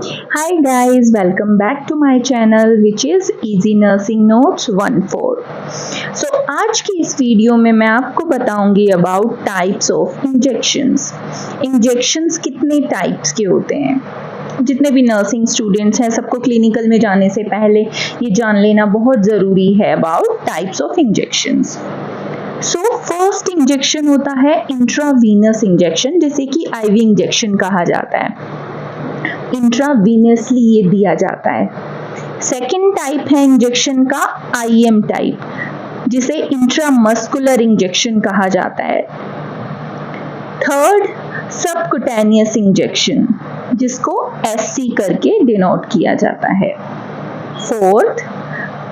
Hi guys, welcome back to my channel which is Easy Nursing Notes 14. So आज की इस video में मैं आपको बताऊंगी about types of injections. Injections कितने टाइप्स के होते हैं? जितने भी नर्सिंग स्टूडेंट्स हैं सबको क्लिनिकल में जाने से पहले ये जान लेना बहुत ज़रूरी है about types of injections. So first injection होता है इंट्रावीनस इंजेक्शन, जिसे कि आईवी इंजेक्शन कहा जाता है। इंट्रावीनसली ये दिया जाता है। सेकेंड टाइप है इंजेक्शन का आईएम टाइप, जिसे इंट्रामस्कुलर इंजेक्शन कहा जाता है। थर्ड सबकुटेनियस इंजेक्शन, जिसको एससी करके डिनोट किया जाता है। फोर्थ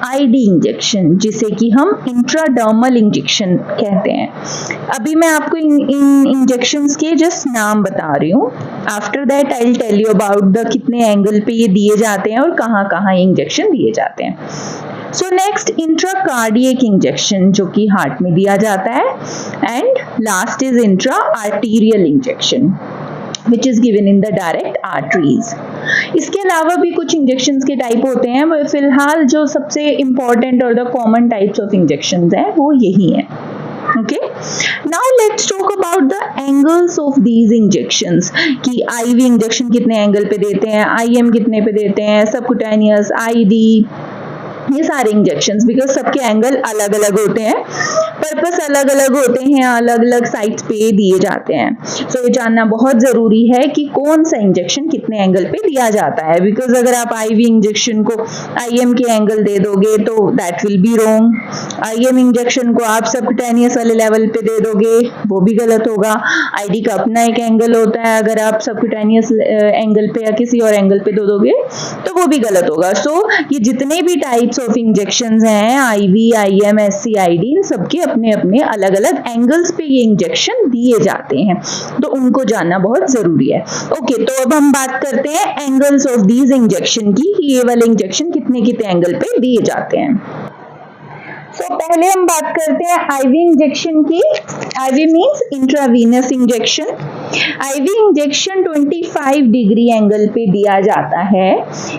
आईडी इंजेक्शन, जिसे कि हम इंट्राडर्मल इंजेक्शन कहते हैं। अभी मैं आपको इन इंजेक्शंस के जस्ट नाम बता रही हूँ। After that I will tell you about the कितने एंगल पे ये दिए जाते हैं और कहाँ कहाँ ये इंजेक्शन दिए जाते हैं। सो नेक्स्ट इंट्राकार्डियक इंजेक्शन, जो कि हार्ट में दिया जाता है। And last is intra arterial injection which is given in the direct arteries. इसके अलावा भी कुछ इंजेक्शंस के टाइप होते हैं, फिलहाल जो सबसे इम्पोर्टेंट और the common types of injections हैं वो यही हैं। Okay, now let's talk about the angles of these injections, कि आईवी इंजेक्शन कितने एंगल पे देते हैं, आईएम कितने पे देते हैं, सबकुटेनियस, आईडी, ये सारे इंजेक्शंस, बिकॉज सबके एंगल अलग अलग होते हैं, पर्पस अलग अलग होते हैं, अलग अलग साइट्स पे दिए जाते हैं। सो ये जानना बहुत जरूरी है कि कौन सा इंजेक्शन कितने एंगल पे दिया जाता है, बिकॉज अगर आप आईवी इंजेक्शन को आईएम के एंगल दे दोगे तो that will be wrong. IM injection को आप सबकुटेनियस वाले लेवल पे दे दोगे, वो भी गलत होगा। आईडी का अपना एक एंगल होता है, अगर आप सबकुटेनियस एंगल पे या किसी और एंगल पे दे दोगे तो वो भी गलत होगा। सो ये जितने भी टाइप्स ऑफ इंजेक्शंस हैं, आईवी, आईएम, एससी, आईडी, इन सबके अपने अपने अलग अलग एंगल्स पे ये इंजेक्शन दिए जाते हैं, तो उनको जानना बहुत जरूरी है। ओके, तो अब हम बात करते हैं एंगल्स ऑफ दीज इंजेक्शन की, कि ये वाले इंजेक्शन कितने कितने एंगल पे दिए जाते हैं। तो पहले हम बात करते हैं आईवी इंजेक्शन की। IV means intravenous injection. IV injection 25 degree angle पे दिया जाता है।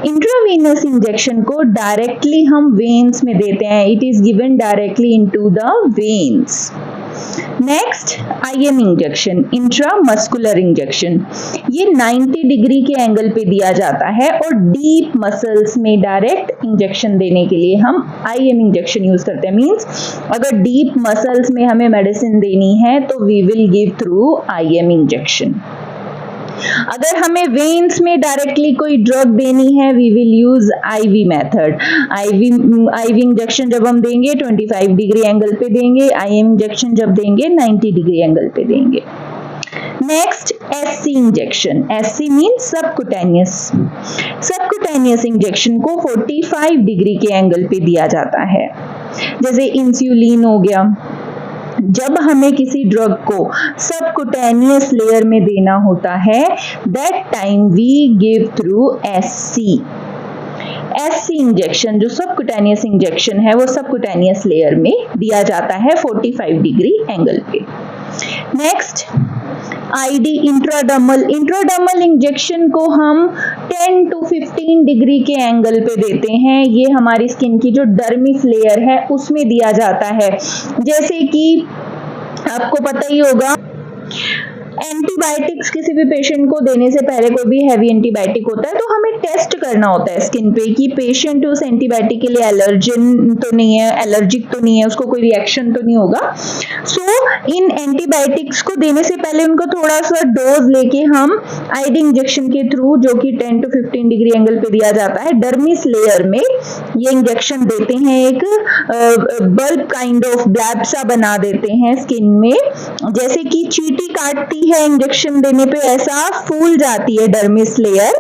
इंट्रावीनस इंजेक्शन को डायरेक्टली हम वेन्स में देते हैं, it is given directly into the veins. Next IM injection, intramuscular injection, ये 90 डिग्री के एंगल पे दिया जाता है और डीप मसल्स में डायरेक्ट इंजेक्शन देने के लिए हम आईएम इंजेक्शन यूज करते हैं। मींस अगर डीप मसल्स में हमें मेडिसिन देनी है तो we will give through IM injection. अगर हमें वेन्स में डायरेक्टली कोई ड्रग देनी है we will use IV method. IV injection जब हम देंगे 25 डिग्री एंगल पे देंगे, आईएम इंजेक्शन जब देंगे 90 डिग्री एंगल पे देंगे। Next SC injection, SC means subcutaneous. Subcutaneous injection को 45 डिग्री के एंगल पे दिया जाता है। जैसे इंसुलिन हो गया, जब हमें किसी ड्रग को सबकुटेनियस लेयर में देना होता है that time we give through SC. SC injection जो सबकुटेनियस इंजेक्शन है वो सबकुटेनियस लेयर में दिया जाता है 45 डिग्री एंगल पे। Next ID intradermal. Intradermal injection को हम 10 to 15 डिग्री के एंगल पे देते हैं। ये हमारी स्किन की जो डर्मिस लेयर है उसमें दिया जाता है। जैसे कि आपको पता ही होगा, एंटीबायोटिक्स किसी भी पेशेंट को देने से पहले, कोई भी हैवी एंटीबायोटिक होता है तो हमें टेस्ट करना होता है स्किन पे कि पेशेंट उस एंटीबायोटिक के लिए एलर्जन तो नहीं है, एलर्जिक तो नहीं है, उसको कोई रिएक्शन तो नहीं होगा। सो इन एंटीबायोटिक्स को देने से पहले उनको थोड़ा सा डोज लेके हम आईडी इंजेक्शन के थ्रू, जो कि 10 to 15 डिग्री एंगल पे दिया जाता है, डर्मिस लेयर में ये इंजेक्शन देते हैं। एक बल्ब काइंड ऑफ ब्लैब सा बना देते हैं स्किन में, जैसे कि चींटी काटती है इंजेक्शन देने पे ऐसा फूल जाती है डर्मिस लेयर,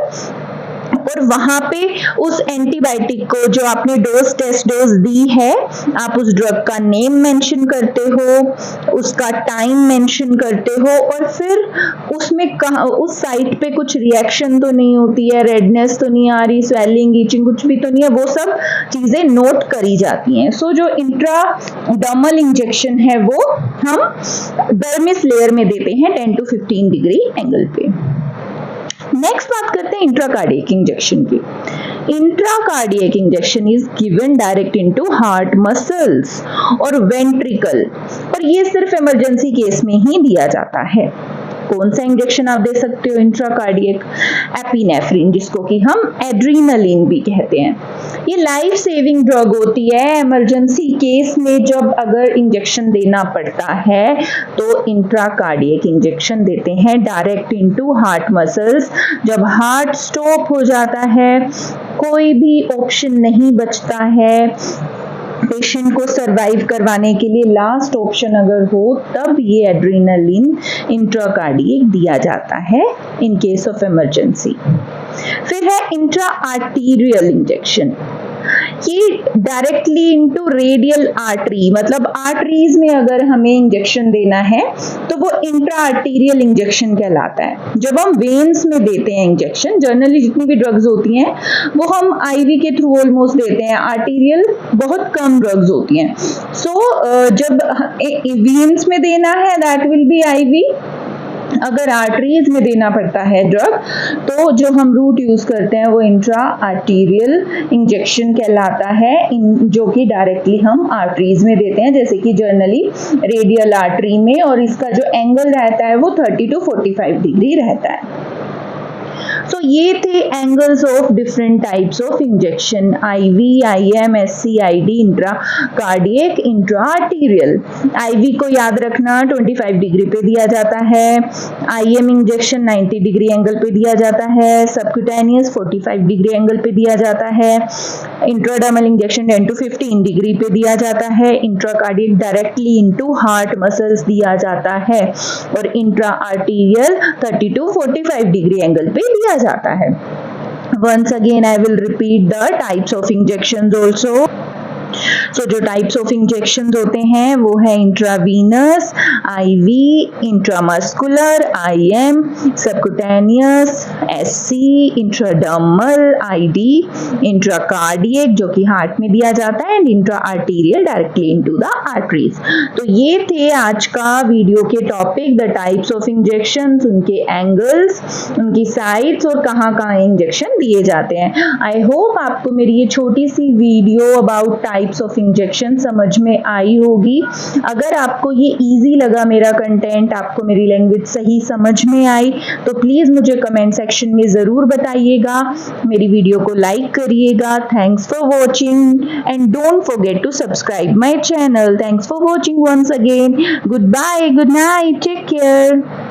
और वहां पे उस एंटीबायोटिक को जो आपने टेस्ट डोज दी है, आप उस ड्रग का नेम मेंशन करते हो, उसका टाइम मेंशन करते हो, और फिर उसमें उस साइट पे कुछ रिएक्शन तो नहीं होती है, रेडनेस तो नहीं आ रही, स्वेलिंग, ईचिंग कुछ भी तो नहीं है, वो सब चीजें नोट करी जाती हैं। सो जो इंट्राडर्मल इंजेक्शन है वो हम डर्मिस लेयर में देते हैं 10 to 15 डिग्री एंगल पे। नेक्स्ट बात करते हैं इंट्राकार्डियक इंजेक्शन की। Intracardiac injection is given direct into heart muscles और वेंट्रिकल, और ये सिर्फ इमरजेंसी केस में ही दिया जाता है। कौन सा इंजेक्शन आप दे सकते हो इंट्राकार्डियक? एपिनेफ्रिन, जिसको कि हम एड्रीनलिन भी कहते हैं। ये लाइफ सेविंग ड्रग होती है। इमरजेंसी केस में जब अगर इंजेक्शन देना पड़ता है तो इंट्राकार्डियक इंजेक्शन देते हैं डायरेक्ट इनटू हार्ट मसल्स। जब हार्ट स्टॉप हो जाता है, कोई भी ऑप्शन नहीं बचता है पेशेंट को सरवाइव करवाने के लिए, लास्ट ऑप्शन अगर हो, तब ये एड्रेनालिन इंट्राकार्डियक दिया जाता है इन केस ऑफ इमरजेंसी। फिर है इंट्रा आर्टीरियल इंजेक्शन। ये डायरेक्टली इनटू रेडियल आर्टरी, मतलब आर्टरीज में अगर हमें इंजेक्शन देना है तो वो इंट्रा आर्टीरियल इंजेक्शन कहलाता है। जब हम वेन्स में देते हैं इंजेक्शन, जनरली जितनी भी ड्रग्स होती हैं वो हम आईवी के थ्रू ऑलमोस्ट देते हैं, आर्टीरियल बहुत कम ड्रग्स होती हैं। जब वेन्स में देना है दैट विल बी आईवी, अगर आर्टरीज में देना पड़ता है ड्रग तो जो हम रूट यूज करते हैं वो इंट्रा आर्टीरियल इंजेक्शन कहलाता है, जो कि डायरेक्टली हम आर्टरीज में देते हैं, जैसे कि जनरली रेडियल आर्टरी में, और इसका जो एंगल रहता है वो 30 to 45 डिग्री रहता है। तो ये थे angles of different types of injection, IV, IM, SC, ID, intra cardiac, intra arterial. IV को याद रखना 25 डिग्री पे दिया जाता है, आईएम इंजेक्शन 90 डिग्री एंगल पे दिया जाता है, सबक्यूटेनियस 45 डिग्री एंगल पे दिया जाता है, इंट्राडर्मल इंजेक्शन 10 to 15 डिग्री पे दिया जाता है, intra cardiac directly into heart muscles दिया जाता है, और intra arterial 30 to 45 degree angle पे दिया जाता है। Once again I will repeat the types of injections also. जो टाइप्स ऑफ इंजेक्शन होते हैं वो है intravenous, IV, intramuscular, IM, subcutaneous, SC, intradermal, ID, intracardiac जो कि हार्ट में दिया जाता है, and intra arterial directly into the arteries. तो ये थे आज का वीडियो के topic, the types of injections, उनके एंगल्स, उनकी साइड्स और कहाँ इंजेक्शन दिए जाते हैं। आई होप आपको मेरी ये छोटी सी video about types of injection समझ में आई होगी। अगर आपको ये इजी लगा मेरा कंटेंट, आपको मेरी लैंग्वेज सही समझ में आई, तो प्लीज मुझे कमेंट सेक्शन में जरूर बताइएगा। मेरी वीडियो को लाइक करिएगा। Thanks for watching and don't forget to subscribe my channel. Thanks for watching once again. Good bye, good night, take care.